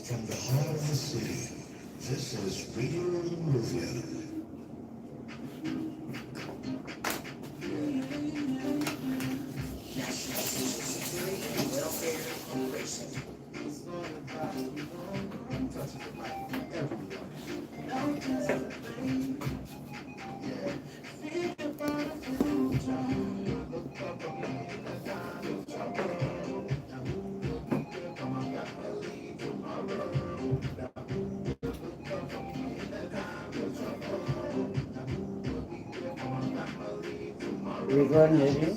From the heart of the city, this is Radio Monrovia. National Social Security and Welfare Corporation. We're going maybe.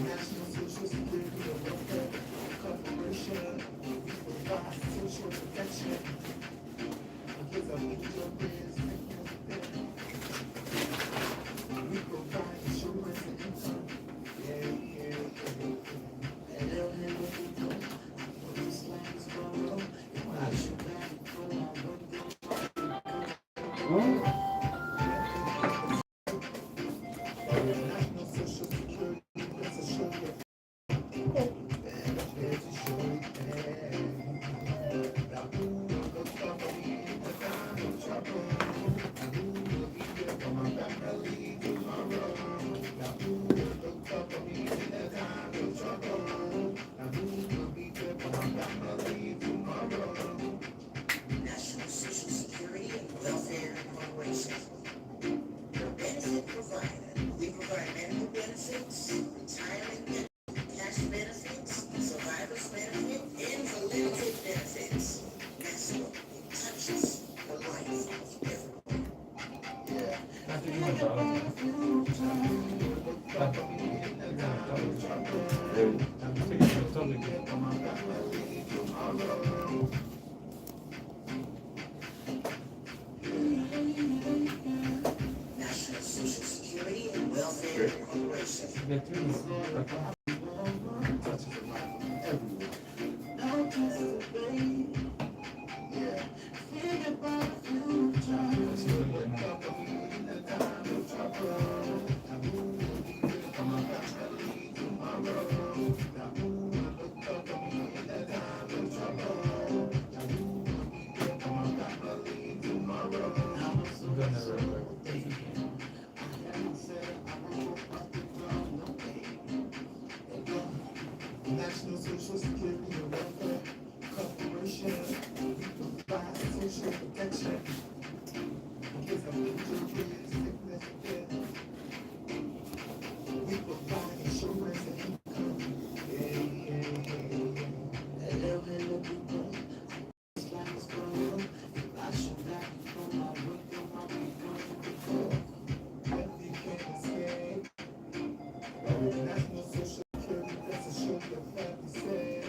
National Social Security and Welfare Corporation. National Social Security and Welfare Corporation. We provide social protection. Kids of injuries, sickness, and death. We provide insurance and income. Hello, hello, people. This life is going on. I should not from my work and my people. But we can't escape. National Social Security, that's a show your family said.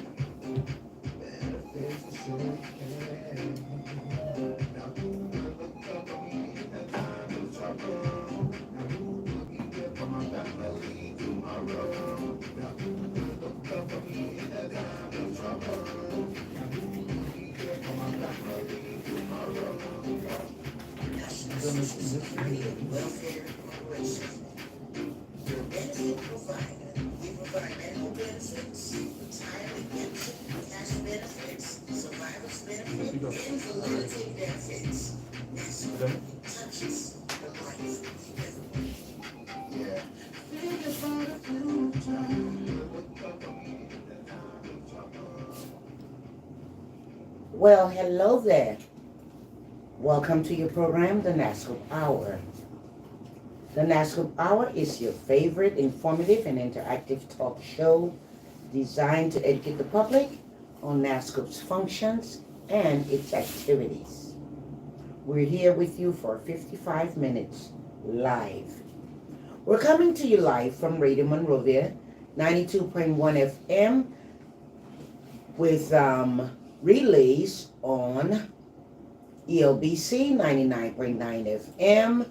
Benefits to show you can. Now who will look up on me in the time of trouble? Now who will be there for my family tomorrow? Now who will look up on me in the time of trouble? Now who will be there for my family tomorrow? National Social Security and Welfare Corporation. Your benefit provider. We provide medical benefits, retirement benefits, cash benefits, survivor's benefit, and validity benefits. NASSCORP touches the life of everyone. Yeah. Think about the future. Well, hello there. Welcome to your program, the NASSCORP Hour. The NASSCORP Hour is your favorite informative and interactive talk show designed to educate the public on NASSCORP's functions and its activities. We're here with you for 55 minutes live. We're coming to you live from Radio Monrovia, 92.1 FM, with relays on ELBC 99.9 FM,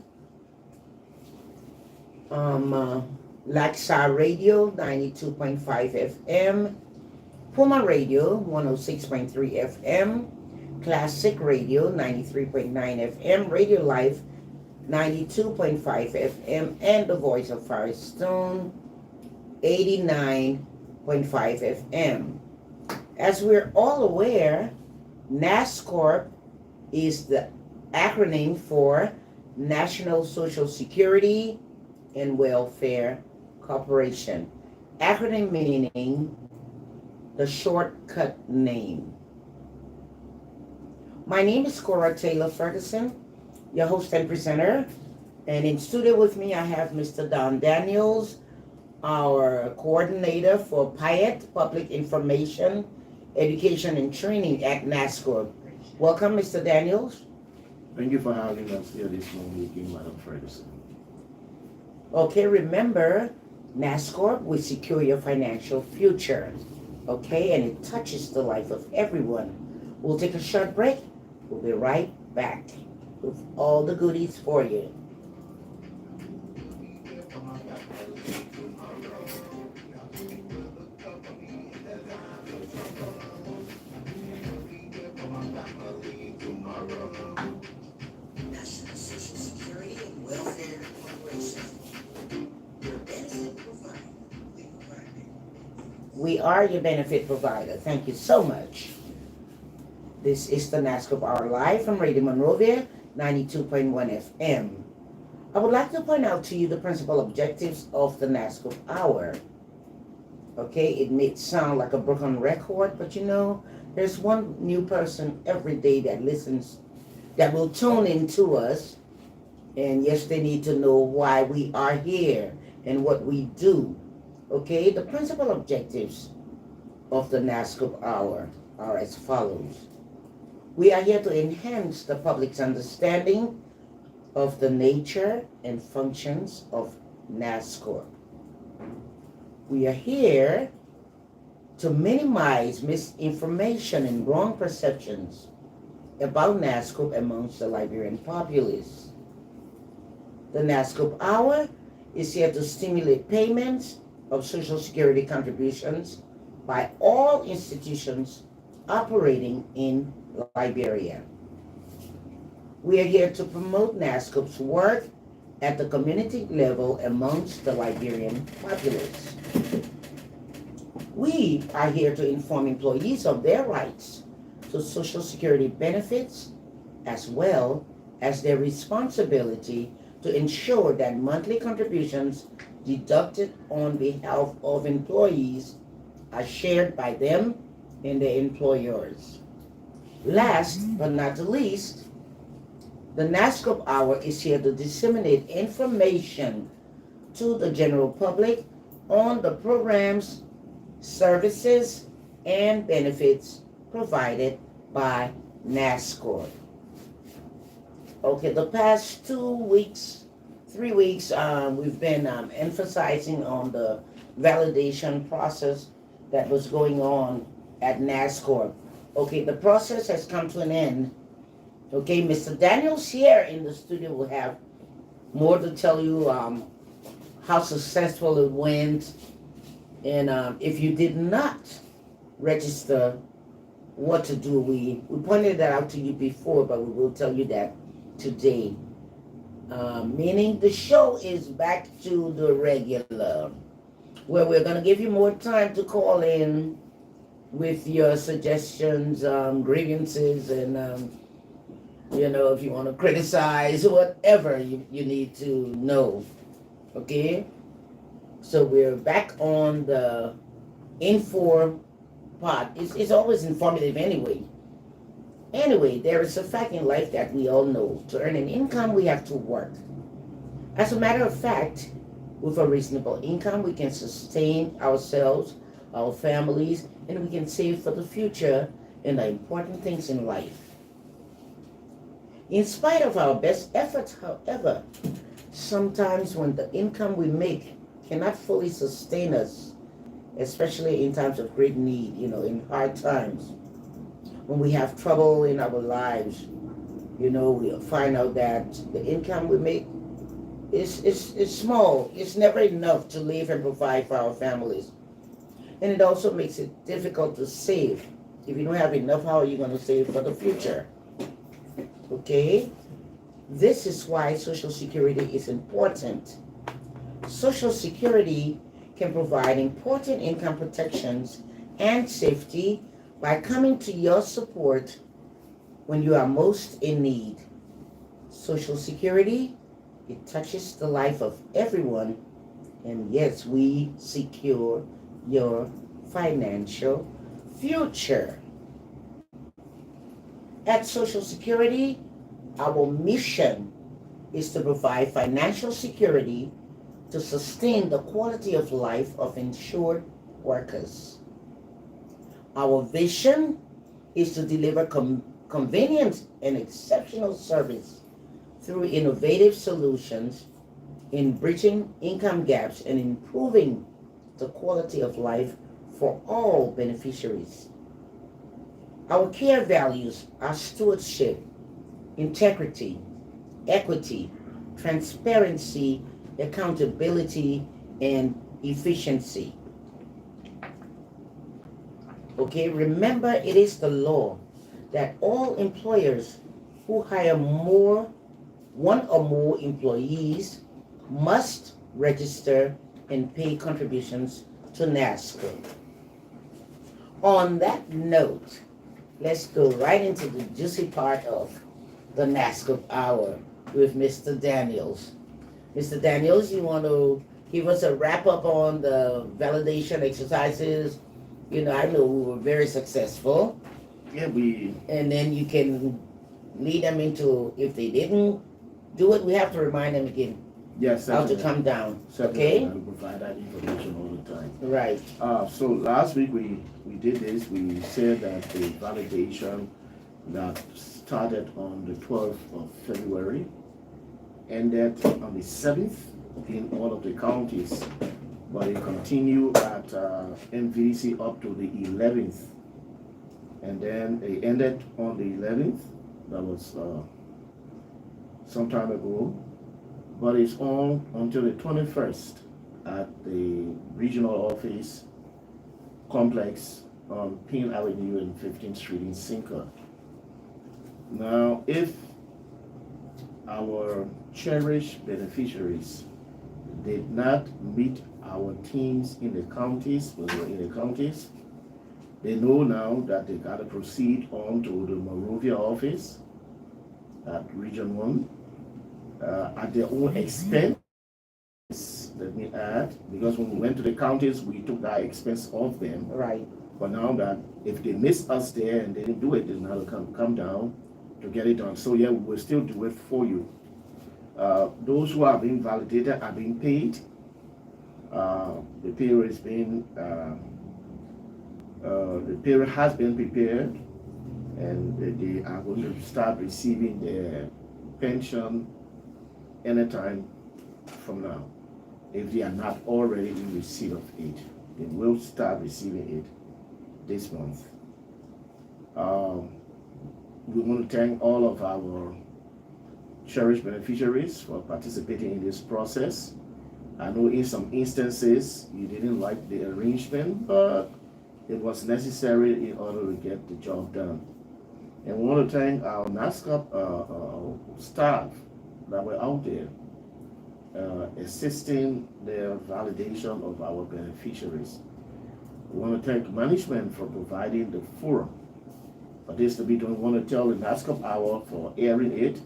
Laksar Radio 92.5 FM, Puma Radio 106.3 FM, Classic Radio 93.9 FM, Radio Live 92.5 FM, and the Voice of Firestone 89.5 FM. As we're all aware, NASSCORP is the acronym for National Social Security and Welfare Corporation. Acronym meaning the shortcut name. My name is Cora Taylor Ferguson, your host and presenter. And in studio with me, I have Mr. Don Daniels, our coordinator for PIET, Public Information, Education and Training at NASSCORP. Welcome, Mr. Daniels. Thank you for having us here this meeting, Madam Ferguson. Okay, remember, NASSCORP will secure your financial future. Okay, and it touches the life of everyone. We'll take a short break. We'll be right back with all the goodies for you. National Social Security and Welfare Corporation. Your benefit provider. We are your benefit provider. Thank you so much. This is the NASSCORP Hour live from Radio Monrovia 92.1 FM. I would like to point out to you the principal objectives of the NASSCORP Hour. Okay, it may sound like a broken record, but you know, there's one new person every day that listens, that will tune into us. And yes, they need to know why we are here and what we do. Okay, the principal objectives of the NASSCORP Hour are as follows. We are here to enhance the public's understanding of the nature and functions of NASSCORP. We are here to minimize misinformation and wrong perceptions about NASSCORP amongst the Liberian populace. The NASSCORP Hour is here to stimulate payments of Social Security contributions by all institutions operating in Liberia. We are here to promote NASSCORP's work at the community level amongst the Liberian populace. We are here to inform employees of their rights to Social Security benefits, as well as their responsibility to ensure that monthly contributions deducted on behalf of employees are shared by them and their employers. Last but not the least, the NASSCORP Hour is here to disseminate information to the general public on the programs, services, and benefits provided by NASSCORP. Okay, the past 3 weeks, we've been emphasizing on the validation process that was going on at NASSCORP. Okay, the process has come to an end. Okay, Mr. Daniels here in the studio will have more to tell you how successful it went. And if you did not register, what to do. We pointed that out to you before, but we will tell you that today. Meaning the show is back to the regular, where we're going to give you more time to call in with your suggestions, grievances, and if you want to criticize, whatever you need to know. Okay? So we're back on the Inform pod. It's always informative anyway. Anyway, there is a fact in life that we all know. To earn an income, we have to work. As a matter of fact, with a reasonable income, we can sustain ourselves, our families, and we can save for the future and the important things in life. In spite of our best efforts, however, sometimes when the income we make cannot fully sustain us, especially in times of great need, in hard times, when we have trouble in our lives, we find out that the income we make is small. It's never enough to live and provide for our families. And it also makes it difficult to save. If you don't have enough, how are you going to save for the future? Okay? This is why Social Security is important. Social Security can provide important income protections and safety by coming to your support when you are most in need. Social Security, it touches the life of everyone, and yes, we secure your financial future. At Social Security, our mission is to provide financial security to sustain the quality of life of insured workers. Our vision is to deliver convenient and exceptional service through innovative solutions in bridging income gaps and improving the quality of life for all beneficiaries. Our care values are stewardship, integrity, equity, transparency, accountability, and efficiency. Okay, remember it is the law that all employers who hire one or more employees must register and pay contributions to NASSCORP. On that note, let's go right into the juicy part of the NASSCORP Hour with Mr. Daniels. Mr. Daniels, you want to give us a wrap up on the validation exercises? I know we were very successful. Yeah, And then you can lead them into, if they didn't do it, we have to remind them again yes, how to come down. certainly Okay? we provide that information all the time. Right. So last week we did this. We said that the validation that started on the 12th of February ended on the 7th in all of the counties, but it continued at MVC up to the 11th, and then it ended on the 11th. That was some time ago, but it's on until the 21st at the regional office complex on Pine Avenue and 15th Street in Cinco. Now, if our cherished beneficiaries did not meet our teams in the counties, when we're in the counties, they know now that they gotta proceed on to the Monrovia office at Region 1 at their own expense. Let me add, because when we went to the counties, we took that expense off them. Right. But now that if they missed us there and they didn't do it, then now they'll come down to get it done. So yeah, we will still do it for you. Those who are being validated are being paid. The period has been prepared, and they are going to start receiving their pension anytime from now. If they are not already in receipt of it, they will start receiving it this month. We want to thank all of our cherished beneficiaries for participating in this process. I know in some instances you didn't like the arrangement, but it was necessary in order to get the job done. And we want to thank our NASSCOP staff that were out there assisting the validation of our beneficiaries. We want to thank management for providing the forum for this to be done. We want to tell the NASSCOP Hour for airing it.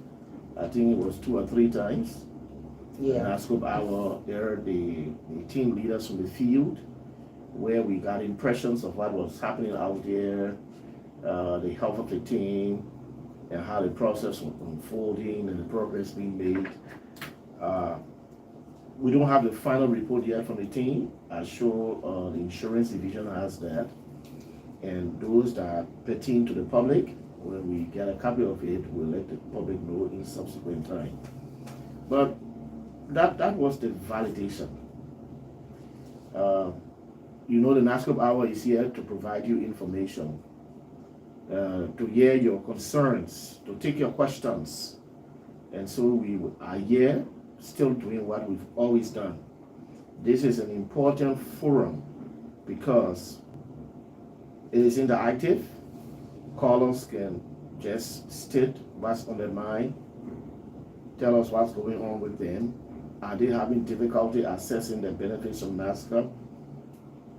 I think it was 2 or 3 times. Yeah. NASSCOP Hour aired the team leaders from the field, where we got impressions of what was happening out there, the health of the team, and how the process was unfolding and the progress being made. We don't have the final report yet from the team. I'm sure the insurance division has that. And those that pertain to the public, when we get a copy of it, we'll let the public know in subsequent time. But that was the validation. The NASSCOP Hour is here to provide you information, to hear your concerns, to take your questions. And so we are here still doing what we've always done. This is an important forum because it is interactive. Callers can just state what's on their mind, tell us what's going on with them, Are they having difficulty accessing the benefits of NASSCORP?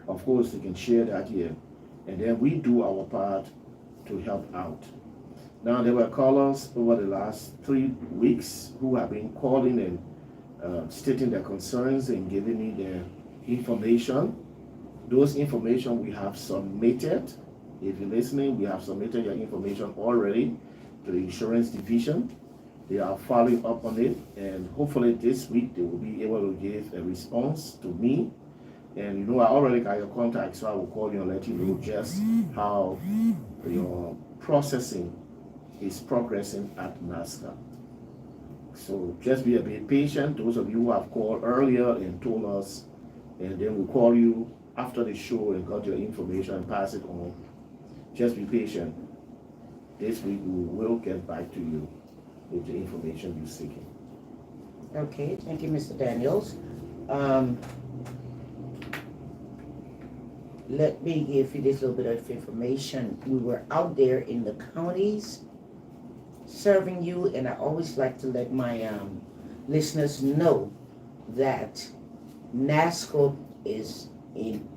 Of course, they can share that here. And then we do our part to help out. Now, there were callers over the last 3 weeks who have been calling and stating their concerns and giving me their information. Those information we have submitted. If you're listening, we have submitted your information already to the insurance division. They are following up on it, and hopefully this week they will be able to give a response to me. And I already got your contact, so I will call you and let you know just how your processing is progressing at NASSCORP. So just be a bit patient. Those of you who have called earlier and told us, and then we'll call you after the show and got your information and pass it on. Just be patient. This week we will get back to you with the information you're seeking. Okay, thank you, Mr. Daniels. Let me give you this little bit of information. We were out there in the counties serving you, and I always like to let my listeners know that NASSCORP is in,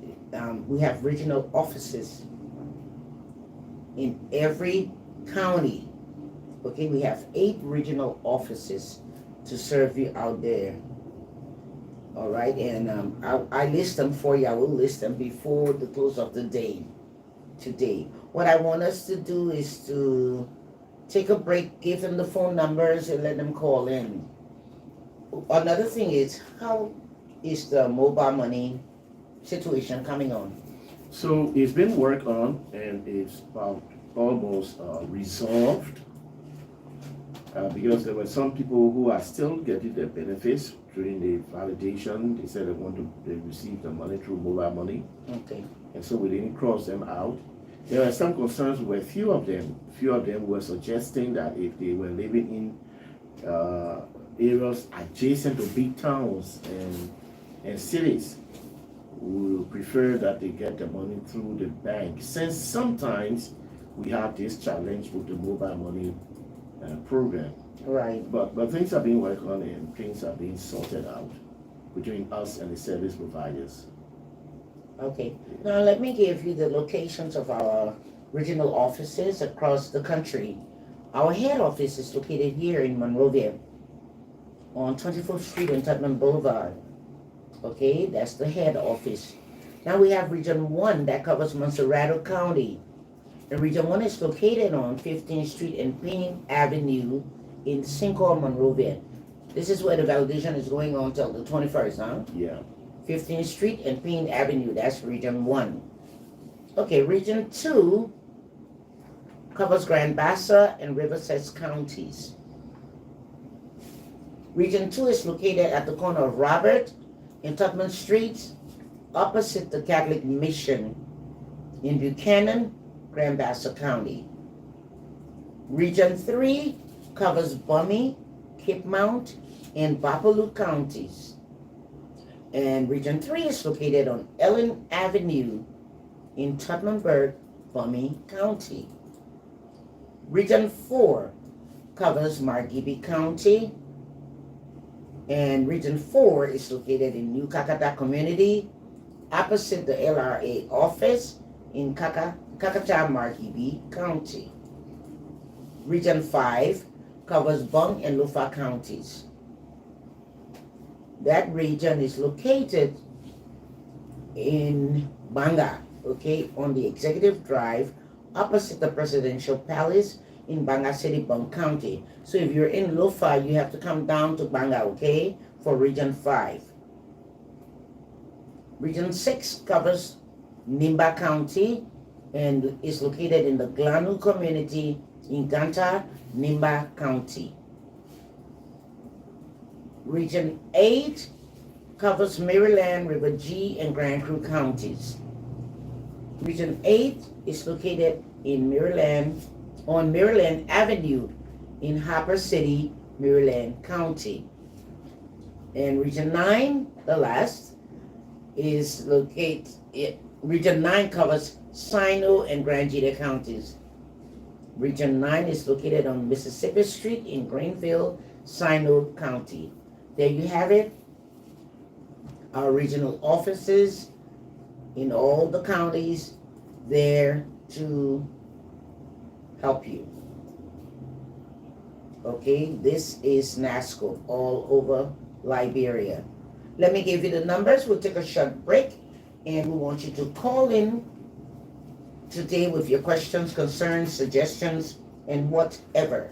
we have regional offices in every county. Okay, we have 8 regional offices to serve you out there. All right, and I list them for you. I will list them before the close of the day today. What I want us to do is to take a break, give them the phone numbers, and let them call in. Another thing is, how is the mobile money situation coming on? So it's been worked on, and it's about almost resolved. Because there were some people who are still getting their benefits during the validation. They said they received the money through mobile money. Okay. And so we didn't cross them out. There were some concerns with a few of them. Few of them were suggesting that if they were living in areas adjacent to big towns and cities, we would prefer that they get the money through the bank. Since sometimes we have this challenge with the mobile money program. Right. But things are being worked on and things are being sorted out between us and the service providers. Okay. Now let me give you the locations of our regional offices across the country. Our head office is located here in Monrovia on 24th Street and Tubman Boulevard. Okay, that's the head office. Now we have Region 1 that covers Monserrado County. And Region 1 is located on 15th Street and Payne Avenue in Cinco, Monrovia. This is where the validation is going on till the 21st, huh? Yeah. 15th Street and Payne Avenue, that's Region 1. Okay, Region 2 covers Grand Bassa and Riverside counties. Region 2 is located at the corner of Robert and Tubman Streets, opposite the Catholic Mission in Buchanan, Grand Bassa County. Region 3 covers Bummy, Cape Mount, and Bapaloo counties. And Region 3 is located on Ellen Avenue in Tubmanburg, Bummy County. Region 4 covers Margibi County. And Region 4 is located in New Kakata Community, opposite the LRA office in Kakata, Margibi County. Region 5 covers Bung and Lufa counties. That region is located in Banga, okay, on the Executive Drive, opposite the Presidential Palace in Banga City, Bung County. So if you're in Lufa, you have to come down to Banga, okay, for Region 5. Region 6 covers Nimba County and is located in the Glanu community in Ganta, Nimba County. Region 8 covers Maryland, River G, and Grand Crew counties. Region 8 is located in Maryland, on Maryland Avenue in Harper City, Maryland County. And Region 9, the last, is located, Region 9 covers Sino and Grand Gita counties. Region 9 is located on Mississippi Street in Greenville, Sino County. there you have it. Our regional offices in all the counties there to help you. Okay, this is NASSCORP all over Liberia. Let me give you the numbers. We'll take a short break and we want you to call in today with your questions, concerns, suggestions, and whatever.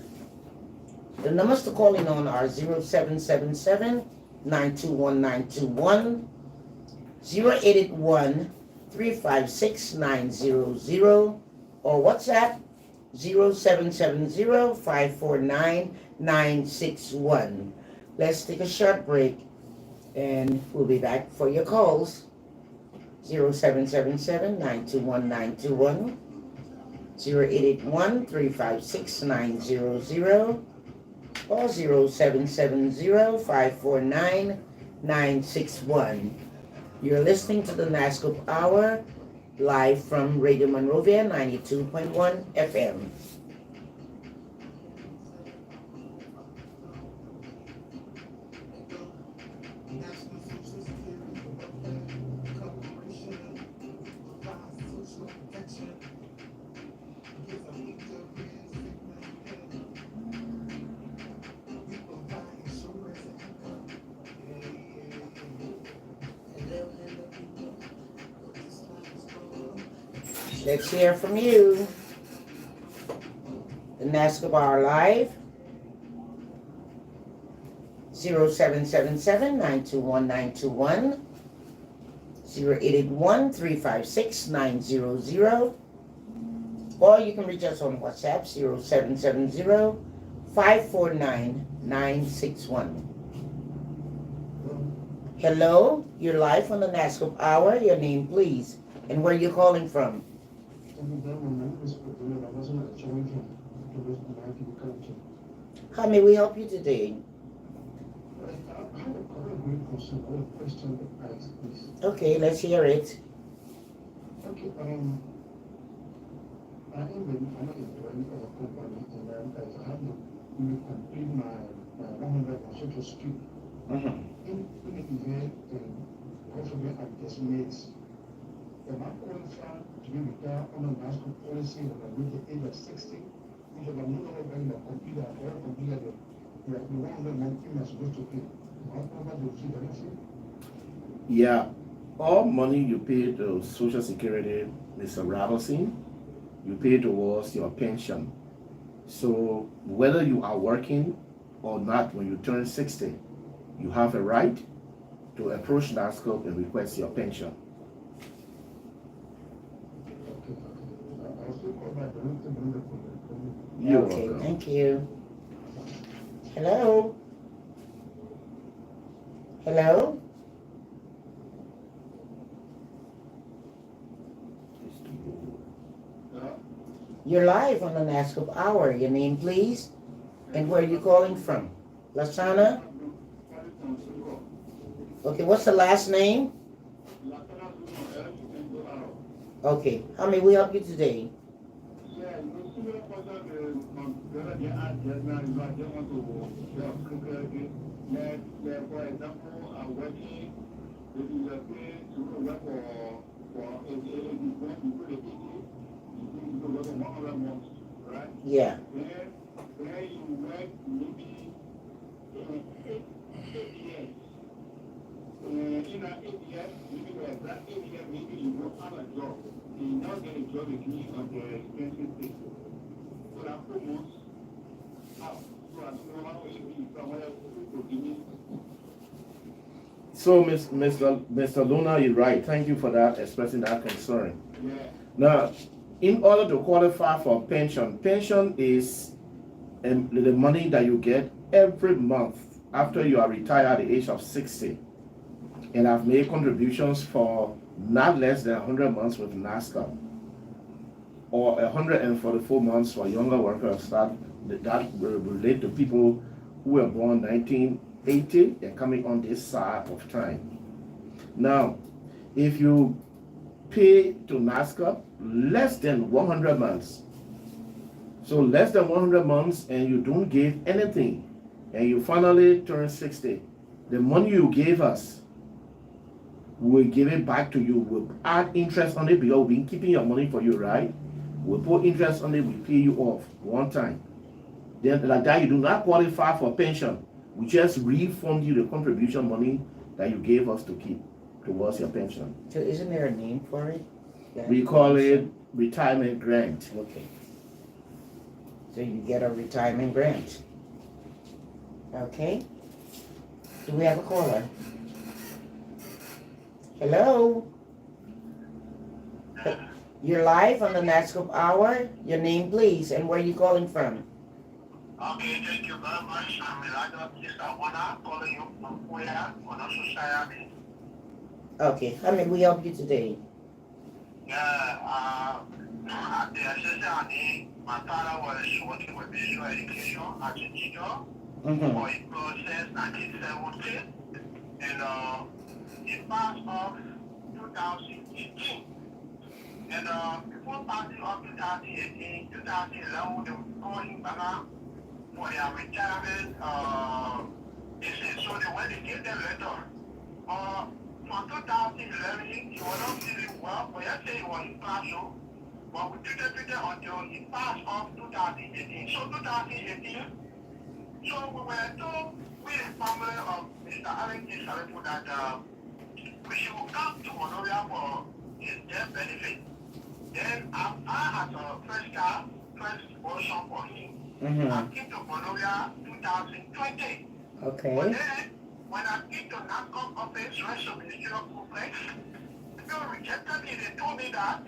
The numbers to call in on are 0777-921-921, 081-356-900, or WhatsApp 0770-549-961. Let's take a short break and we'll be back for your calls. 0777-921-921, 081-356-900, or 0770-549-961. You're listening to the NASSCORP Hour, live from Radio Monrovia 92.1 FM. Let's hear from you. The NASSCORP Hour Live, 0777-921-921, 081-356-900, or you can reach us on WhatsApp, 0770-549-961. Hello, you're live on the NASSCORP Hour. Your name, please, and where you're calling from. How may we help you today? Okay, let's hear it. Okay, I am employee of a company and I have to complete my 100 on social security. In the event government adjustments, am I qualified to be retired on a national policy when I reach the age of 60? Because I'm no longer going to complete that or complete the 100 months I'm supposed to pay. I'm covered to see the next year. Yeah, all money you pay to Social Security, Mr. Robinson, you pay towards your pension. So whether you are working or not, when you turn 60, you have a right to approach NASSCORP and request your pension. You're Okay, welcome. thank you. Hello? Hello? You're live on the NASSCORP Hour. Your name, please, and where are you calling from? Lasana? Okay, what's the last name? Okay, how may we help you today? Yeah. So, Mr. Luna, you're right. Thank you for that, expressing that concern. Now, in order to qualify for pension, pension is the money that you get every month after you are retired at the age of 60. And I've made contributions for not less than 100 months with NASSCORP, or 144 months for younger workers that relate to people who were born 1980 and coming on this side of time. Now, if you pay to NASSCORP less than 100 months, so less than 100 months and you don't give anything, and you finally turn 60, the money you gave us, we'll give it back to you. We'll add interest on it because we've been keeping your money for you, right? We'll put interest on it, we pay you off one time. Then like that, you do not qualify for pension. We just refund you the contribution money that you gave us to keep towards your pension. So isn't there a name for it? Yeah. We call it retirement grant. Okay. So you get a retirement grant. Okay. Do we have a caller? Hello? You're live on the NASSCORP Hour. Your name, please, and where are you calling from? Okay, thank you very much. I'm Elijah Mr. Warner, calling you from Korea, on our society. Okay, how may we help you today? Yeah, at the assistant, my father was working with visual education as a teacher for a process 1970, and he passed off 2018. And before passing off 2018, 2011, they were calling back for their retirement. So when they gave them letter, from 2011, he was not feeling well, but yesterday he was in classroom. But we treated until he passed off 2018. So 2018, so we were told, we the family of Mr. Allen J. Salefu, that we should come to Monrovia for his death benefit. Then I had a first motion for him. I came to Monrovia 2020. Okay. But then, when I came to NASSCORP office, Rest of Ministerial Complex, people rejected me. They told me that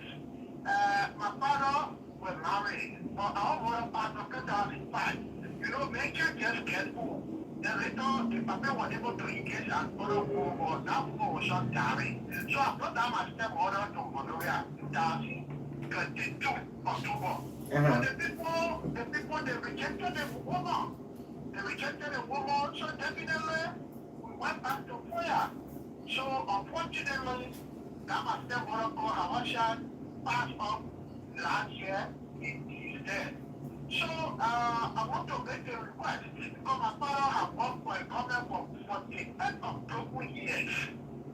my father was married, but our mother passed in 2005. You know, make sure just careful. Then later, the papa was able to engage an other woman, but that woman was not married. So I brought down my stepmother to Monrovia 2022 October. But the people, they rejected the woman. They rejected the woman, so definitely we went back to prayer. So unfortunately, that my stepmother called Hawasha passed off last year. He's dead. So I want to make a request because my father has worked for a government for 48 of years.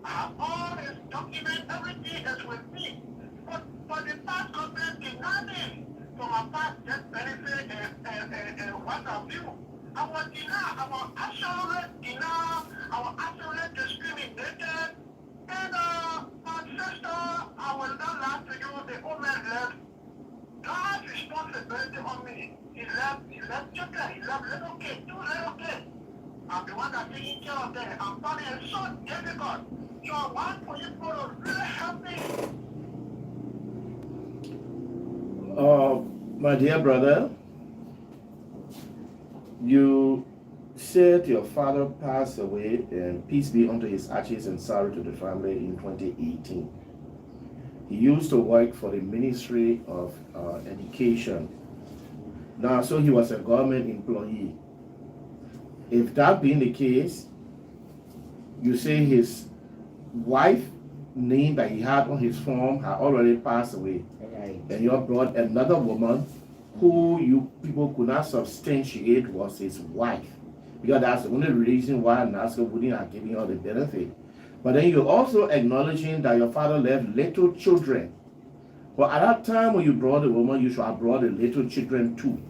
I have all his documents, everything is with me. But the past government denied me for my past death benefit and what have you. I was denied, I was actually denied, I was actually discriminated. And my sister, I will not lie to you, the old man left. God's responsibility on me. He left children, he left little kids, 2 little kids. I'm the one that's taking care of them. I'm finding it so difficult. So I want for you to really help me. My dear brother, you said your father passed away, and peace be unto his ashes and sorrow to the family, in 2018. He used to work for the Ministry of Education. Now, so he was a government employee. If that being the case, you say his wife name that he had on his form had already passed away. Right. And you brought another woman who you people could not substantiate was his wife. Because that's the only reason why NASSCORP wouldn't have given her the benefit. But then you're also acknowledging that your father left little children. But at that time when you brought the woman, you should have brought the little children too.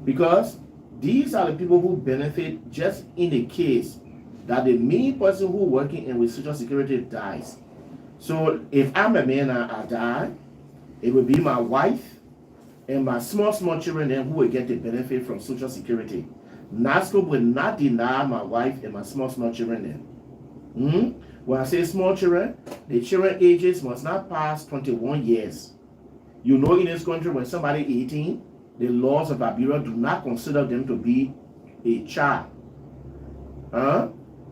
Because these are the people who benefit just in the case that the main person who working in with Social Security dies. So if I'm a man and I die, it will be my wife and my small children then who will get the benefit from Social Security. NASSCORP will not deny my wife and my small children then. When I say small children, the children ages must not pass 21 years. You know, in this country, when somebody 18, the laws of Liberia do not consider them to be a child.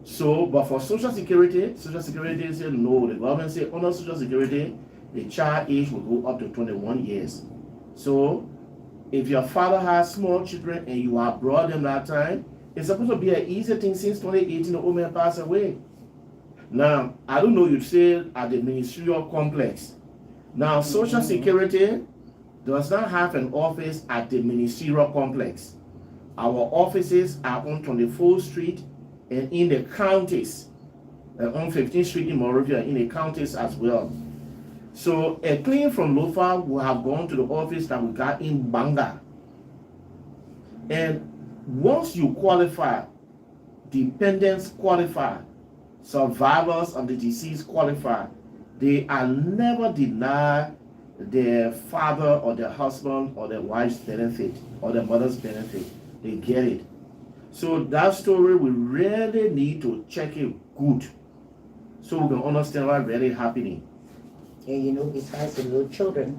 So, but for Social Security said no. The government said under Social Security, the child age will go up to 21 years. So, if your father has small children and you have brought them that time, it's supposed to be an easy thing since 2018 the old man passed away. Now, I don't know, you said at the ministerial complex. Now, Social Security does not have an office at the ministerial complex. Our offices are on 24th Street and in the counties, on 15th Street in Monrovia, in the counties as well. So a claim from Lofa will have gone to the office that we got in Banga. And once you qualify, dependents qualify, survivors of the disease qualify, they are never denied their father or their husband or their wife's benefit or their mother's benefit. They get it. So that story, we really need to check it good so we can understand what's really happening. And you know, besides the little children,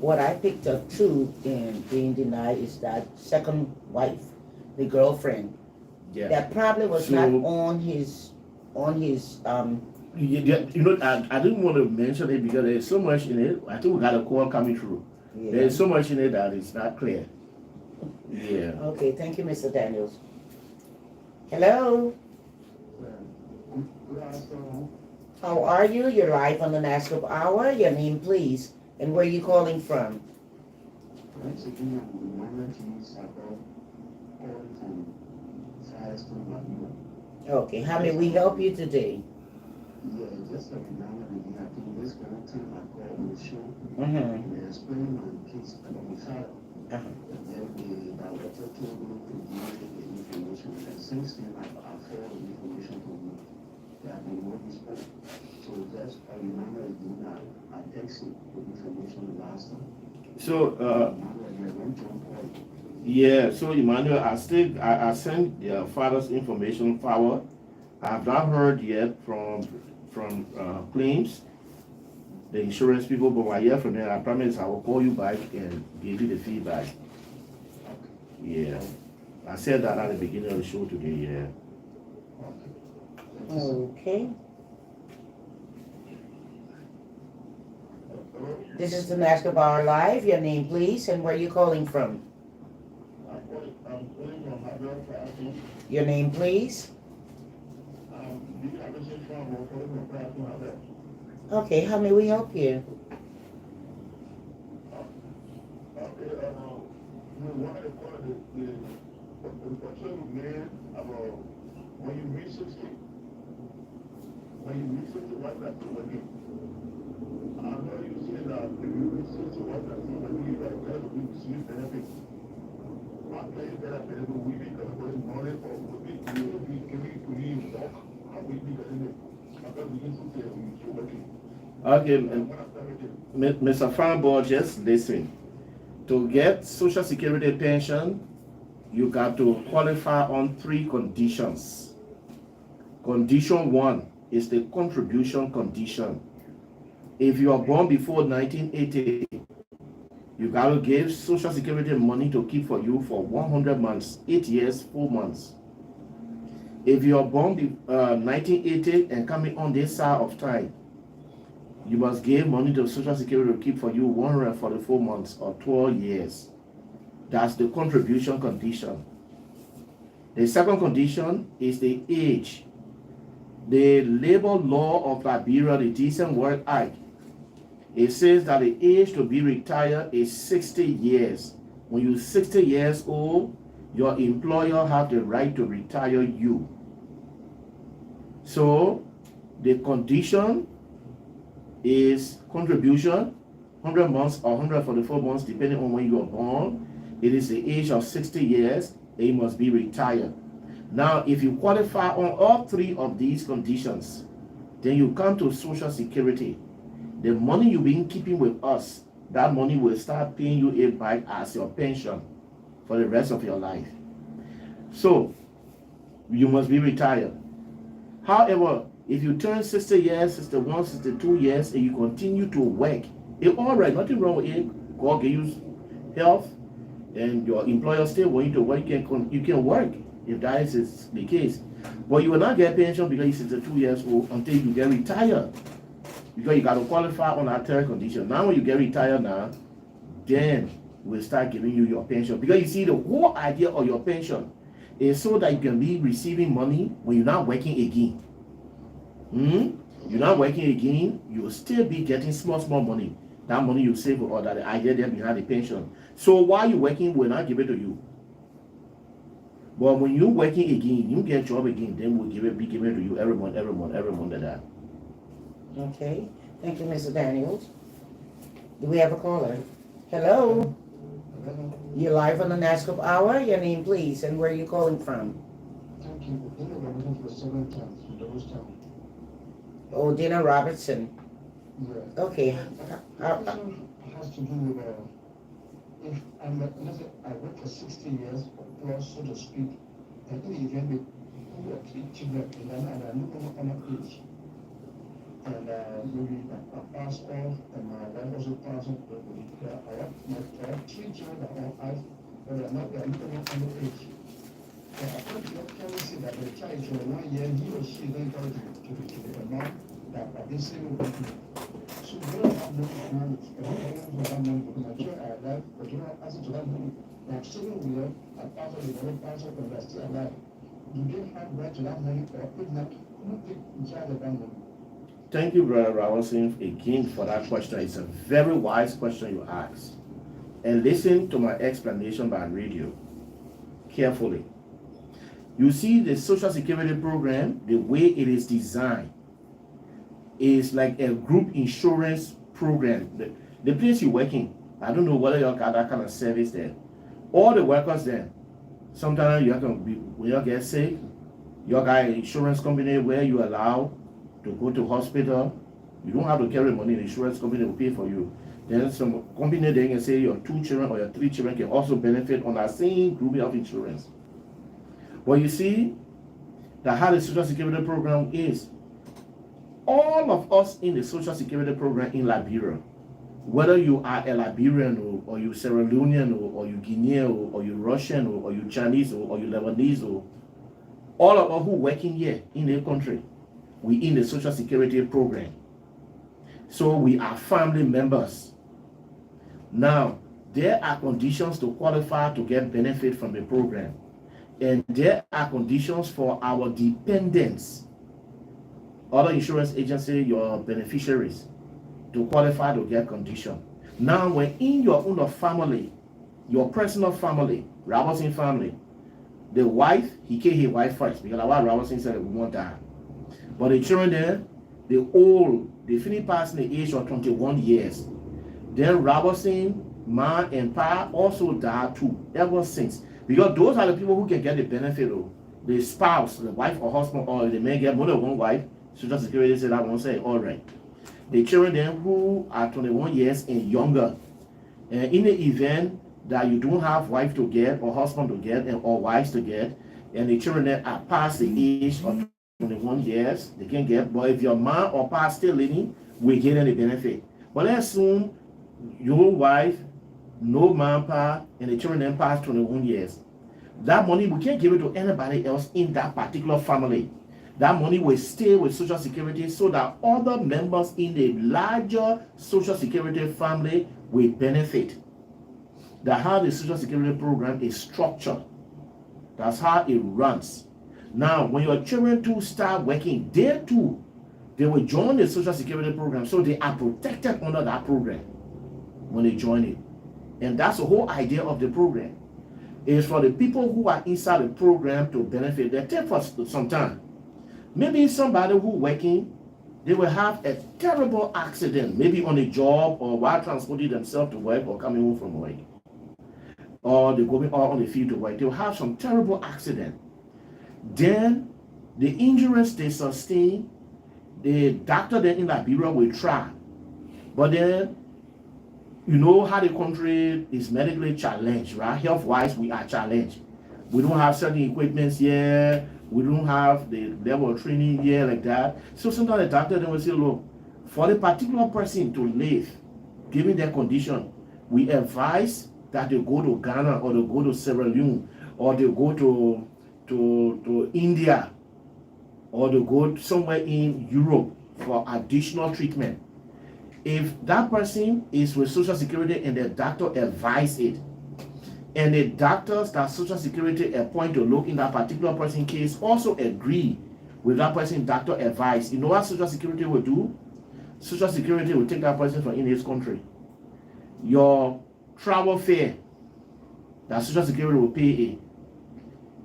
what I picked up too in being denied is that second wife, the girlfriend, that probably was not on his you know, I didn't want to mention it because there's so much in it. I think we got a call coming through. Yeah. There's so much in it that it's not clear. Yeah. Okay, thank you, Mr. Daniels. Hello. How are you? You're live on the NASSCORP Hour. Your name, please, and where are you calling from? Okay, how may we help you today? Yeah, just like now, I think this going to my call on the show. Mm-hmm. Explain my case about my child. Uh-huh. And then the director told me to give the information. And since then, I've forwarded the information to me. That the word is spoke. So just I remember again, I texted the information last time. So, yeah, so Emmanuel, I sent the father's information forward. I have not heard yet from claims, the insurance people, but when I hear from them, I promise I will call you back and give you the feedback. Yeah, I said that at the beginning of the show today, yeah. Okay. This is the NASSCORP Hour Live. Your name, please, and where are you calling from? I'm calling from Harvard. Your name, please. Okay, how may we help you? When you reach 60, what that do again? I know you say that when you reach 60, what that do again, you got to receive benefits. After you get a benefit, we be going to put money for we be giving to you work, and we be getting it. After we get to say, we should working. Okay, Mr. Farnball, just listen. To get Social Security pension, you got to qualify on 3 conditions. Condition 1 is the contribution condition. If you are born before 1980, you got to give Social Security money to keep for you for 100 months, 8 years, 4 months. If you are born 1980 and coming on this side of time, you must give money to Social Security to keep for you 144 months or 12 years. That's the contribution condition. The second condition is the age. The labor law of Liberia, the Decent Work Act, it says that the age to be retired is 60 years. When you're 60 years old, your employer have the right to retire you. So the condition is contribution, 100 months or 144 months, depending on when you are born. It is the age of 60 years, they must be retired. Now, if you qualify on all 3 of these conditions, then you come to Social Security. The money you've been keeping with us, that money will start paying you it back as your pension for the rest of your life. So, you must be retired. However, if you turn 60 years, 61, 62 years, and you continue to work, it's all right, nothing wrong with it. God give you health, and your employer still want you to work, you can work if that is the case. But you will not get pension because you're 62 years old until you get retired. Because you got to qualify on that 3rd condition. Now when you get retired now, then we'll start giving you your pension. Because you see, the whole idea of your pension is so that you can be receiving money when you're not working again. You're not working again, you will still be getting small money. That money you save or that the idea there behind the pension. So while you're working, we'll not give it to you. But when you're working again, you get job again, then we'll be given to you every month like that. Okay. Thank you, Mr. Daniels. Do we have a caller? Hello? You're live on the NASSCORP Hour. Your name, please, and where are you calling from? Thank you. I think we're looking for the seventh time from those town. Oh, Dina Robertson. Yeah. Okay. The question has to do with if let's say I work for 60 years plus, so to speak, and in the event that who are 3 children, and then I no longer on age, and maybe I pass off, and my wife also pass off, I have 3 children that are out, but they are not on age. I thought you can see that the child is 1 year, he or she is going to the amount that are this same company. So we don't have no money, and I don't have that money because my children are alive, but you don't answer to that money. Like children will have pass off, they don't pass off, and they're still alive. Do they have right to that money, or if not, who take in charge of that money? Thank you, Brother Robinson, again for that question. It's a very wise question you asked. And listen to my explanation by radio carefully. You see, the Social Security program, the way it is designed, is like a group insurance program. The place you're working, I don't know whether you got that kind of service there. All the workers there, sometimes you have to be, when you get sick, you got an insurance company where you allow to go to hospital. You don't have to carry money, the insurance company will pay for you. Then some company they can say your 2 children or your 3 children can also benefit on that same group of insurance. But you see that how the Social Security program is, all of us in the Social Security program in Liberia, whether you are a Liberian or you Sierra Leonean or you Guinean or you Russian or you Chinese or you Lebanese, all of us who working here in the country, we in the Social Security program. So we are family members. Now, there are conditions to qualify to get benefit from the program. And there are conditions for our dependents, other insurance agency, your beneficiaries, to qualify to get condition. Now, when in your own family, your personal family, Robertson family, the wife, he killed his wife first, because what Robertson said we won't die. But the children there, they finish passing the age of 21 years. Then Robertson, Ma and Pa also died too, ever since. Because those are the people who can get the benefit of the spouse, the wife or husband, or the man get more than one wife. Social Security said that won't say, all right. The children then who are 21 years and younger, and in the event that you don't have wife to get or husband to get or wives to get, and the children then are past the age of 21 years, they can get. But if your mom or pa still living, we get any benefit. But let's assume your wife, no mom, pa, and the children then past 21 years. That money, we can't give it to anybody else in that particular family. That money will stay with Social Security so that other members in the larger Social Security family will benefit. That's how the Social Security program is structured. That's how it runs. Now, when your children too start working, they too, they will join the Social Security program, so they are protected under that program when they join it. And that's the whole idea of the program. It's for the people who are inside the program to benefit. They take for some time. Maybe somebody who working, they will have a terrible accident, maybe on a job or while transporting themselves to work or coming home from work. Or they're going out on the field to work. They'll have some terrible accident. Then the injuries they sustain, the doctor then in Liberia will try. But then, you know how the country is medically challenged, right? Health-wise, we are challenged. We don't have certain equipments here. We don't have the level of training here like that. So sometimes the doctor then will say, look, for the particular person to live, given their condition, we advise that they go to Ghana or they go to Sierra Leone or they go to India or they go somewhere in Europe for additional treatment. If that person is with Social Security and the doctor advise it, and the doctors that Social Security appoint to look in that particular person's case also agree with that person's doctor advice, you know what Social Security will do? Social Security will take that person from in his country. Your travel fare that Social Security will pay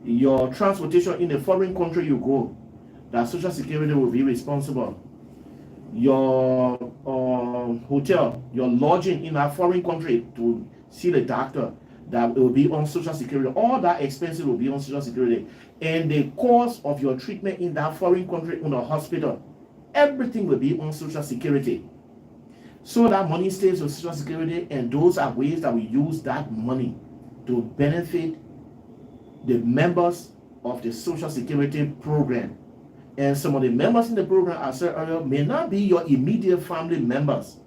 Your transportation in a foreign country you go, that Social Security will be responsible. Your hotel, your lodging in a foreign country to see the doctor, that will be on Social Security. All that expenses will be on Social Security. And the cost of your treatment in that foreign country in a hospital, everything will be on Social Security. So that money stays with Social Security, and those are ways that we use that money to benefit the members of the Social Security program. And some of the members in the program, I said earlier, may not be your immediate family members.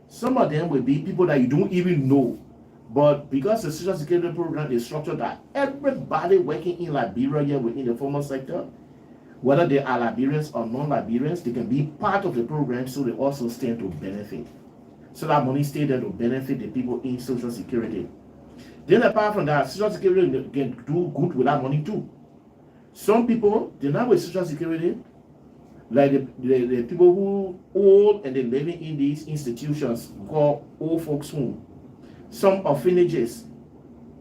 Some of them will be people that you don't even know. But because the Social Security program is structured that everybody working in Liberia here within the formal sector, whether they are Liberians or non-Liberians, they can be part of the program, so they also stand to benefit. So that money stays there to benefit the people in Social Security. Then apart from that, Social Security can do good with that money too. Some people, they're not with Social Security, like the people who old and they're living in these institutions called old folks home. Some orphanages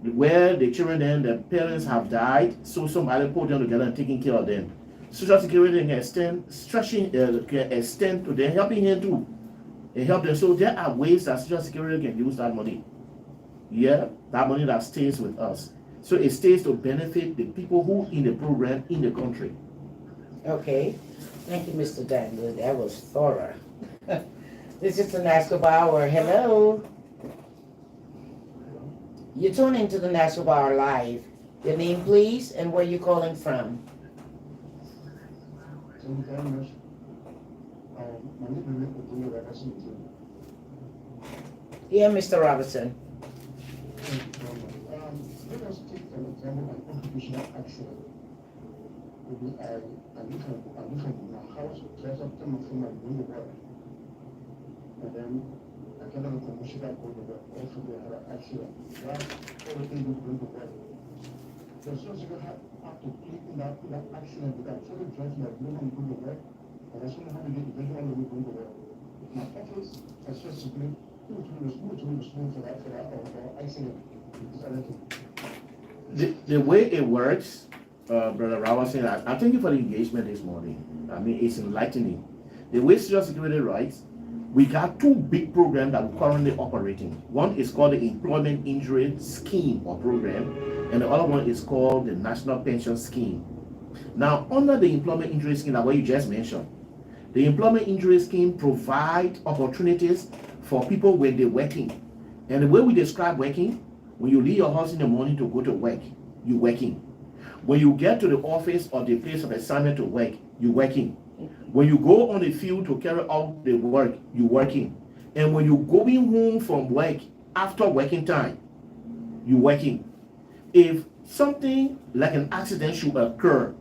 where the children and the parents have died, so somebody put them together and taking care of them. Social Security can extend, can extend to them, helping them too. And help them. So there are ways that Social Security can use that money. Yeah, that money that stays with us. So it stays to benefit the people who in the program in the country. Okay. Thank you, Mr. Daniel. That was thorough. This is the NASSCORP Hour. Hello. You're tuning into the NASSCORP Hour live. Your name, please, and where you're calling from. Thank you very much. My name is Cora Taylor Ferguson. Yeah, Mr. Robinson. Thank you very much. Let us take an example of occupational accident. Maybe I live in my house, there's a time of my going to work. And then I get on a commercial go to work. Also, they had an accident. That's everything is going to work. The social have to click in that accident because certain drugs that don't want to go to work. And that's what happened to the one that going to work. My office has just been who to respond for that accident. The way it works, Brother Robinson, I thank you for the engagement this morning. I mean, it's enlightening. The way Social Security writes, we got two big programs that we're currently operating. One is called the Employment Injury Scheme or Program, and the other one is called the National Pension Scheme. Now, under the Employment Injury Scheme, like what you just mentioned, the Employment Injury Scheme provides opportunities for people when they're working. And the way we describe working, when you leave your house in the morning to go to work, you're working. When you get to the office or the place of assignment to work, you're working. When you go on the field to carry out the work, you're working. And when you're going home from work after working time, you're working. If something like an accident should occur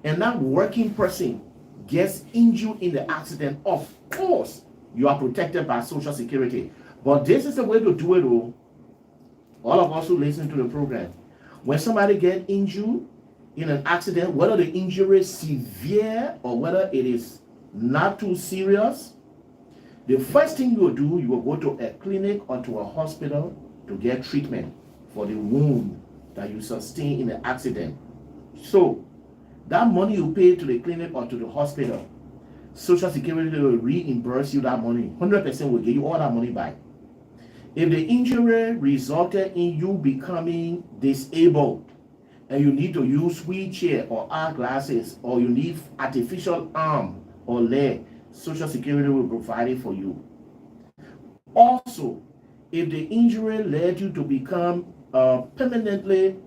and that working person gets injured in the accident, of course, you are protected by Social Security. But this is the way to do it, though. All of us who listen to the program, when somebody gets injured in an accident, whether the injury is severe or whether it is not too serious, the first thing you will do, you will go to a clinic or to a hospital to get treatment for the wound that you sustain in the accident. So that money you pay to the clinic or to the hospital, Social Security will reimburse you that money. 100% will give you all that money back. If the injury resulted in you becoming disabled and you need to use wheelchair or eyeglasses or you need artificial arm or leg, Social Security will provide it for you. Also, if the injury led you to become permanently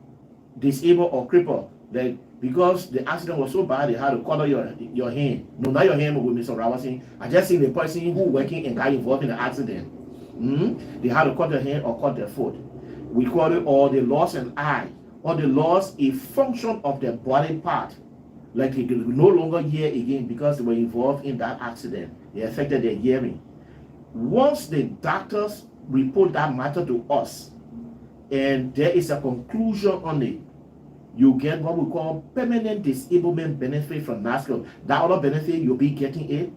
disabled or crippled, like because the accident was so bad, they had to cut your hand. No, not your hand with Mr. Robinson. I just seen the person who working and got involved in the accident. They had to cut their hand or cut their foot. We call it, or they lost an eye, or they lost a function of their body part. Like they could no longer hear again because they were involved in that accident. They affected their hearing. Once the doctors report that matter to us, and there is a conclusion on it, you get what we call permanent disablement benefit from NASSCORP. That other benefit, you'll be getting it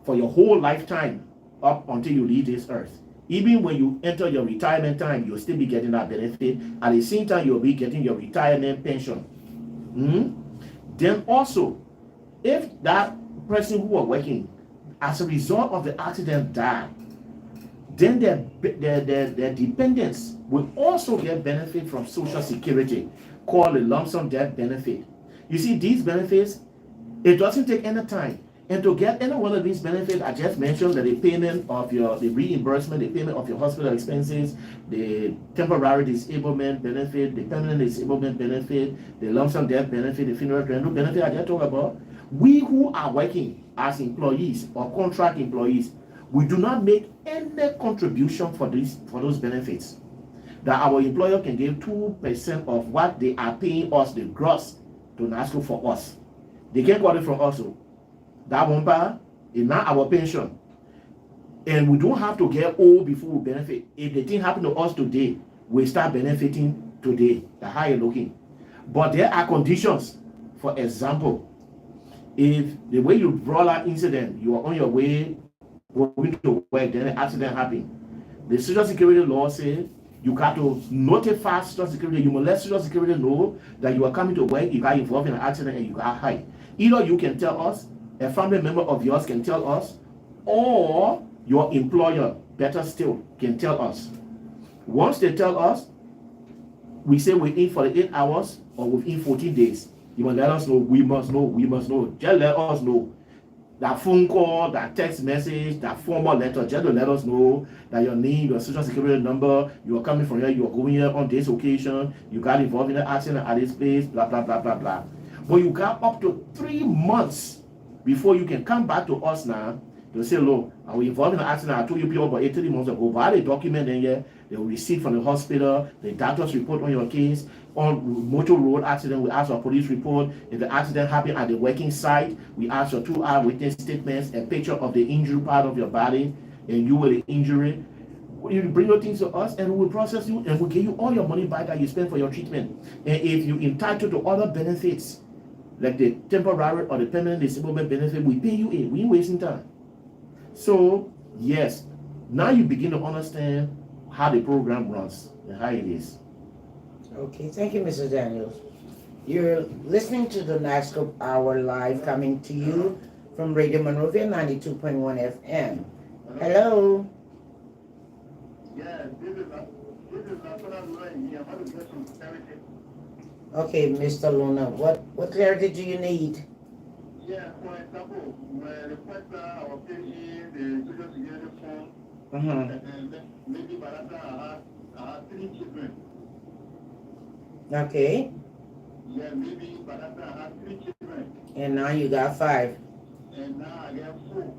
for your whole lifetime up until you leave this earth. Even when you enter your retirement time, you'll still be getting that benefit. At the same time, you'll be getting your retirement pension. Then also, if that person who was working as a result of the accident died, then their dependents will also get benefit from Social Security, called a lump sum death benefit. You see, these benefits, it doesn't take any time. And to get any one of these benefits, I just mentioned that the payment of the reimbursement, the payment of your hospital expenses, the temporary disablement benefit, the permanent disablement benefit, the lump sum death benefit, the funeral rental benefit I just talked about. We who are working as employees or contract employees, we do not make any contribution for those benefits. That our employer can give 2% of what they are paying us, the gross, to NASSCORP for us. They can cut it from us. That one part is not our pension. And we don't have to get old before we benefit. If the thing happened to us today, we start benefiting today. That's how you're looking. But there are conditions. For example, if the way you brought that incident, you are on your way going to work, then an accident happened. The Social Security law says you got to notify Social Security. You must let Social Security know that you are coming to work, you got involved in an accident, and you got hurt. Either you can tell us, a family member of yours can tell us, or your employer, better still, can tell us. Once they tell us, we say within 48 hours or within 14 days. You must let us know. We must know. Just let us know. That phone call, that text message, that formal letter, just to let us know that your name, your Social Security number, you are coming from here, you are going here on this occasion, you got involved in an accident at this place, blah, blah, blah, blah, blah. But you got up to 3 months before you can come back to us now to say, look, I was involved in an accident. I told you people about 3 months ago. But the document then here, they will receive from the hospital, the doctor's report on your case. On motor road accident, we ask for a police report. If the accident happened at the working site, we ask for 2 eyewitness statements, a picture of the injury part of your body, and you with the injury. You bring your things to us, and we will process you, and we'll give you all your money back that you spent for your treatment. And if you're entitled to other benefits, like the temporary or the permanent disablement benefit, we pay you in. We ain't wasting time. So, yes, now you begin to understand how the program runs and how it is. Okay, thank you, Mr. Daniels. You're listening to the NASSCORP Hour live coming to you from Radio Monrovia 92.1 FM. Hello. Yeah, this is national law in here. What is this from clarity? Okay, Mr. Luna, what clarity do you need? Yeah, for example, when I request our patient the Social Security form, and then maybe by that time I have 3 children. Okay. Yeah, maybe by that time I have 3 children. And now you got 5. And now I get 4.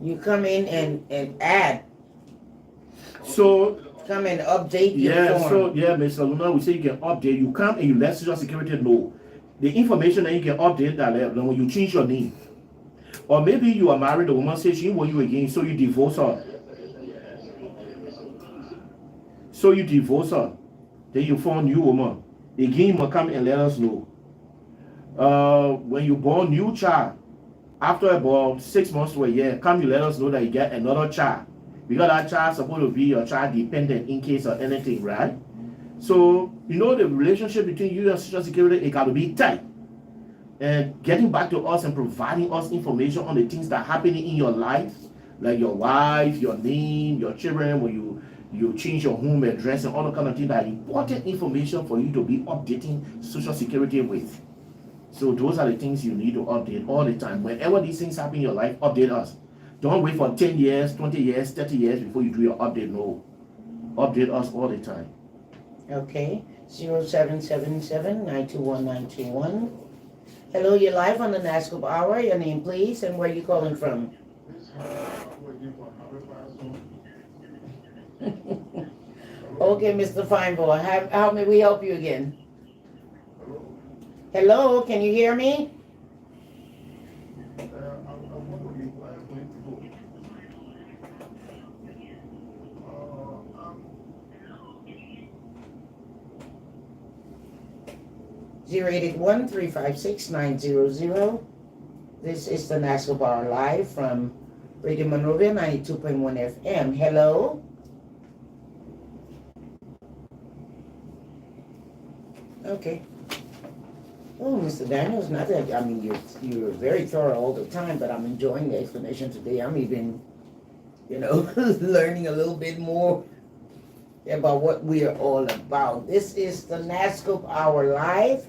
You come in and add. So, come and update your form. So Mr. Luna, we say you can update. You come and you let Social Security know the information that you can update that when you change your name. Or maybe you are married, the woman says she want you again, so you divorce her. Then you find a new woman. Again, you must come and let us know. When you born new child, after about 6 months to a year, come you let us know that you get another child. Because that child is supposed to be your child dependent in case of anything, right? So, the relationship between you and Social Security, it got to be tight. And getting back to us and providing us information on the things that are happening in your life, like your wife, your name, your children, when you change your home address and all the kind of things that are important information for you to be updating Social Security with. So those are the things you need to update all the time. Whenever these things happen in your life, update us. Don't wait for 10 years, 20 years, 30 years before you do your update. No. Update us all the time. Okay. 0777-921-921. Hello, you're live on the NASSCORP Hour. Your name, please, and where are you calling from? Okay, Mr. Feinboy, how may we help you again? Hello, can you hear me? 0881-356-900. This is the NASSCORP Hour live from Radio Monrovia 92.1 FM. Hello? Okay. Oh, Mr. Daniels, not that, I mean, you're very thorough all the time, but I'm enjoying the explanation today. I'm even, learning a little bit more about what we are all about. This is the NASSCORP Hour live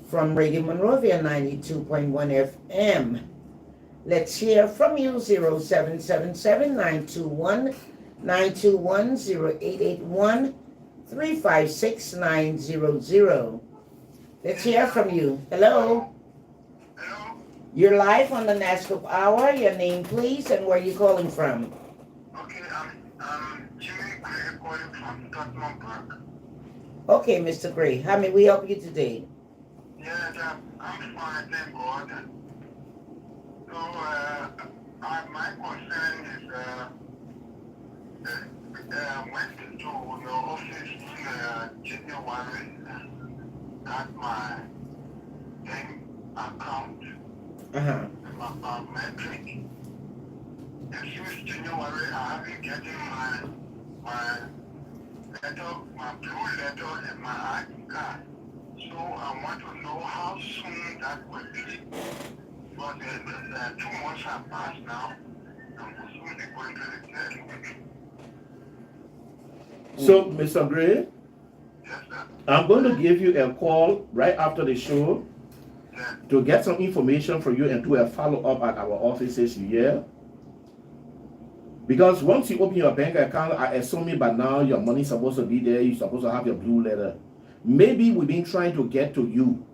from Radio Monrovia 92.1 FM. Let's hear from you, 0777-921-921, 0881-356-900. Let's hear from you. Hello. Hello? You're live on the NASSCORP Hour. Your name, please, and where you calling from? Okay, I'm Jimmy Gray calling from Tottenham Park. Okay, Mr. Gray, how may we help you today? Yes, I'm fine, thank God. So, my concern is, went into your office in January, got my bank account, my metric. And since January, I haven't getting my letter, my blue letter and my ID card. So I want to know how soon that will be. But the 2 months have passed now. I'm soon going to the test. So, Mr. Gray, Yes, sir. I'm going to give you a call right after the show Yes. to get some information from you and do a follow-up at our offices here. Because once you open your bank account, I assume by now your money's supposed to be there. You're supposed to have your blue letter. Maybe we've been trying to get to you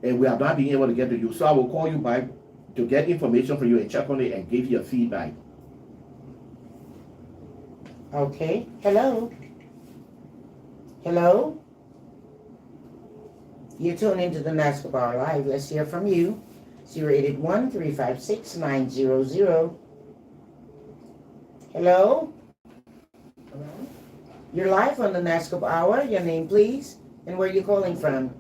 and we have not been able to get to you. So I will call you back to get information from you and check on it and give you a feedback. Okay. Hello. Hello. You tune into the NASSCORP Hour Live. Let's hear from you. 0881-356-900. Hello. You're live on the NASSCORP Hour. Your name, please, and where you calling from?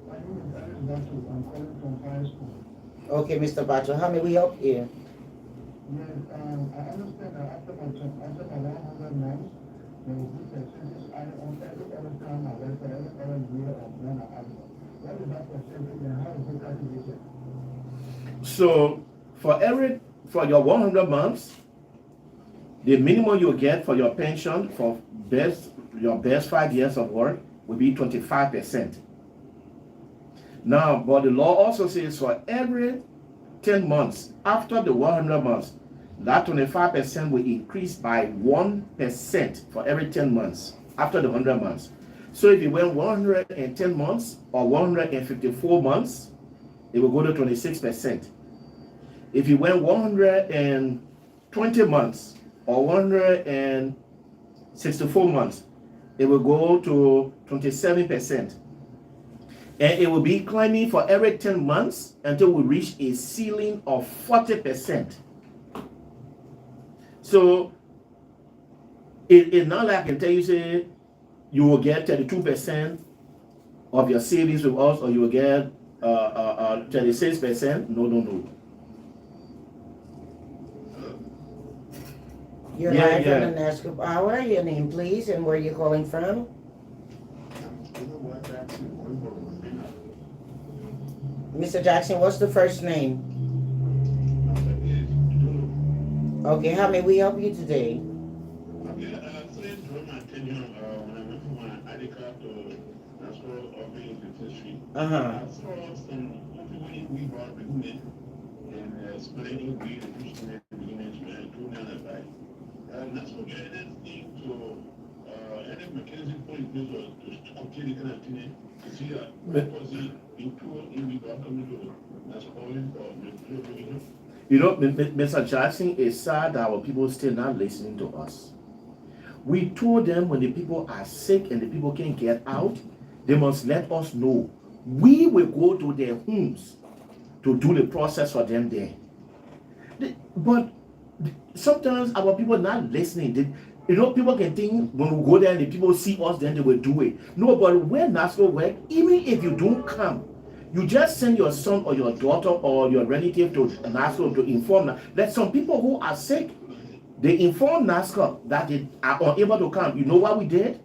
My name is Alex Batu. I'm calling from high school. Okay, Mr. Bacho, how may we help you? Yes, I understand that after my 100 months, there will be percentage added on every other time I work for every other year of when I add. What is that percentage and how is it calculated? So for your 100 months, the minimum you get for your pension for your best 5 years of work will be 25%. Now, but the law also says for every 10 months after the 100 months, that 25% will increase by 1% for every 10 months after the 100 months. So if you went 110 months or 154 months, it will go to 26%. If you went 120 months or 164 months, it will go to 27%. And it will be climbing for every 10 months until we reach a ceiling of 40%. So it's not like I can tell you, say, you will get 32% of your savings with us, or you will get 36%. No. You're live on the NASSCORP Hour. Your name, please, and where you calling from? Mr. Jackson, what's the first name? Okay, how may we help you today? Okay, today drew my attention when I went for my ID card to NASSCORP office in the street. I saw some people we brought the women and explaining we the Christian beginnings man to another. NASSCORP get anything to any mechanism for it to continue kind of thing to see because he into in we got coming to NASSCOP or the. You know, Mr. Jackson, it's sad that our people still not listening to us. We told them when the people are sick and the people can't get out, they must let us know. We will go to their homes to do the process for them there. But sometimes our people not listening. People can think when we go there and the people see us, then they will do it. No, but when NASSCOP work, even if you don't come, you just send your son or your daughter or your relative to NASSCOP to inform them that some people who are sick, they inform NASSCOP that they are unable to come. You know what we did?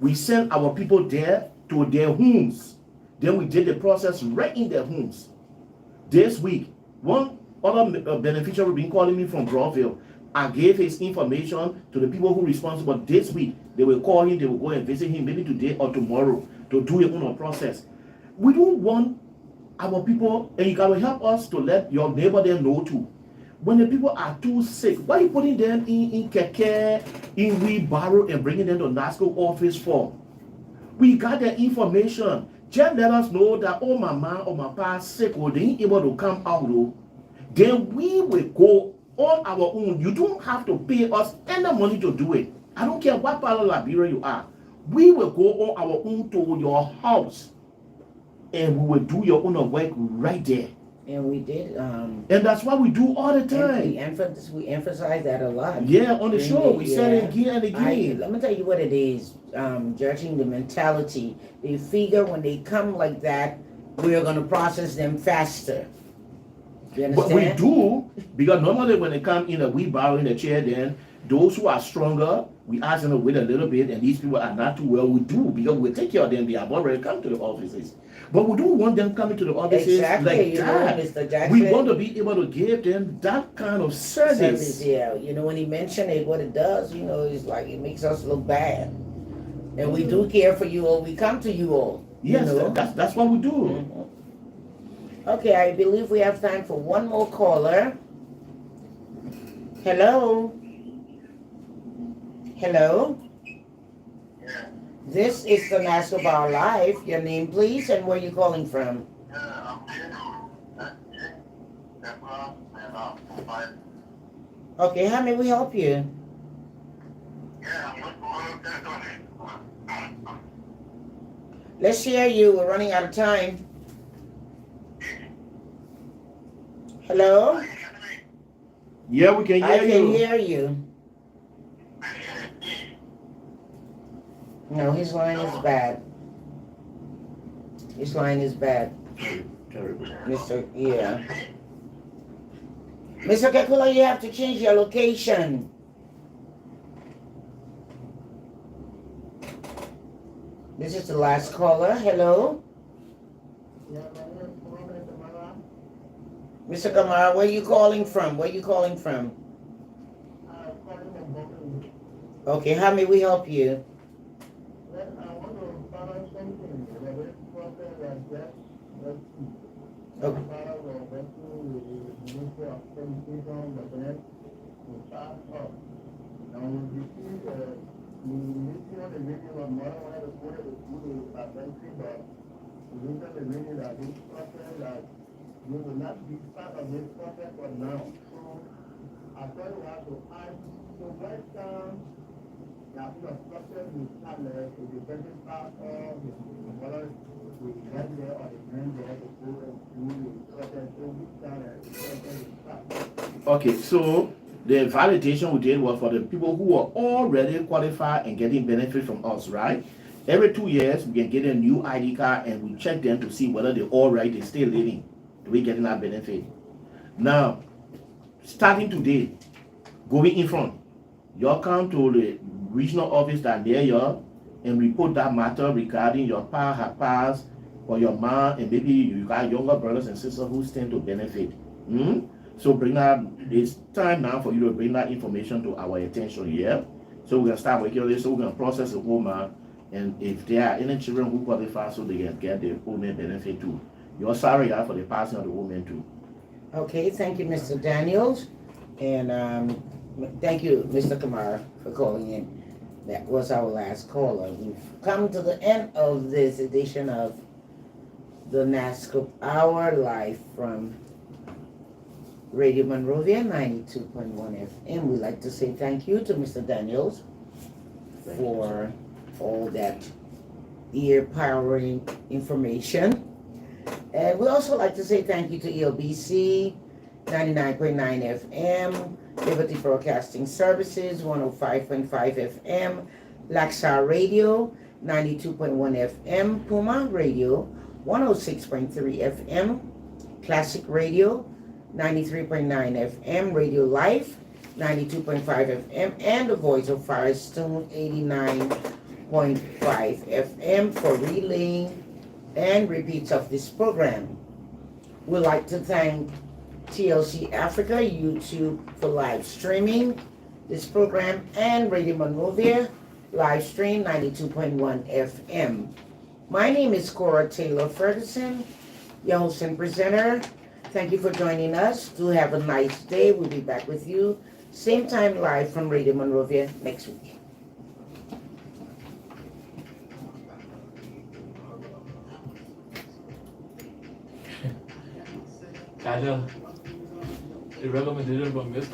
We sent our people there to their homes. Then we did the process right in their homes. This week, one other beneficiary been calling me from Broadville. I gave his information to the people who responsible. This week, they will call him, they will go and visit him maybe today or tomorrow to do a own process. We don't want our people, and you gotta help us to let your neighbor there know too. When the people are too sick, why are you putting them in keke, in wheelbarrow, and bringing them to NASSCORP office for? We got the information. Just let us know that, oh, my mom or my pa sick, or they ain't able to come out, though. Then we will go on our own. You don't have to pay us any money to do it. I don't care what part of Liberia you are. We will go on our own to your house, and we will do your own work right there. And we did. And that's what we do all the time. We emphasize that a lot. Yeah, on the show, we said it again and again. Let me tell you what it is. Judging the mentality, they figure when they come like that, we're going to process them faster. You understand? But we do, because normally when they come in a wheelbarrow in a chair, then those who are stronger, we ask them to wait a little bit, and these people are not too well. We do, because we take care of them. They have already come to the offices. But we don't want them coming to the offices like that. Mr. Jackson, we want to be able to give them that kind of service. Yeah, when he mentioned it, what it does, it's like it makes us look bad. And we do care for you all. We come to you all. Yes, that's what we do. Mm-hmm. Okay, I believe we have time for one more caller. Hello? Hello? Yeah. This is the NASSCORP Hour Live. Your name, please, and where you calling from? Okay, how may we help you? Let's hear you. We're running out of time. Hello? Yeah, we can hear you. I can hear you. No, his line is bad. His line is bad. Terrible. Mr. Kakula, you have to change your location. This is the last caller. Hello? Mr. Kamara, where are you calling from? Okay, how may we help you? We will not be part of this process for now. So I thought we have to add so right down that the process will start to the better part of the whether we get there or the grand there to go and do the process. So we start the process will start. Okay, so the validation we did was for the people who are already qualified and getting benefit from us, right? Every 2 years, we can get a new ID card and we check them to see whether they're all right, they're still living. We getting that benefit. Now, starting today, going in front, you come to the regional office that near you and report that matter regarding your pa, her pass, or your mom, and maybe you got younger brothers and sisters who stand to benefit. So bring that. It's time now for you to bring that information to our attention here. So we're gonna start working on this. So we're gonna process the woman, and if there are any children who qualify, so they can get the woman benefit too. You're sorry for the passing of the woman too. Okay, thank you, Mr. Daniels, and thank you, Mr. Kamara, for calling in. That was our last caller. We've come to the end of this edition of the NASSCORP Hour live from Radio Monrovia 92.1 FM. We'd like to say thank you to Mr. Daniels for all that ear-powering information. And we also like to say thank you to ELBC 99.9 FM, Liberty Broadcasting Services 105.5 FM, Laxar Radio 92.1 FM, Puma Radio 106.3 FM, Classic Radio 93.9 FM, Radio Life 92.5 FM, and the Voice of Firestone 89.5 FM for relaying and repeats of this program. We'd like to thank TLC Africa YouTube for live streaming this program and Radio Monrovia live stream 92.1 FM. My name is Cora Taylor Ferguson, your host and presenter. Thank you for joining us. Do have a nice day. We'll be back with you same time live from Radio Monrovia next week. Tyler, irregular material from West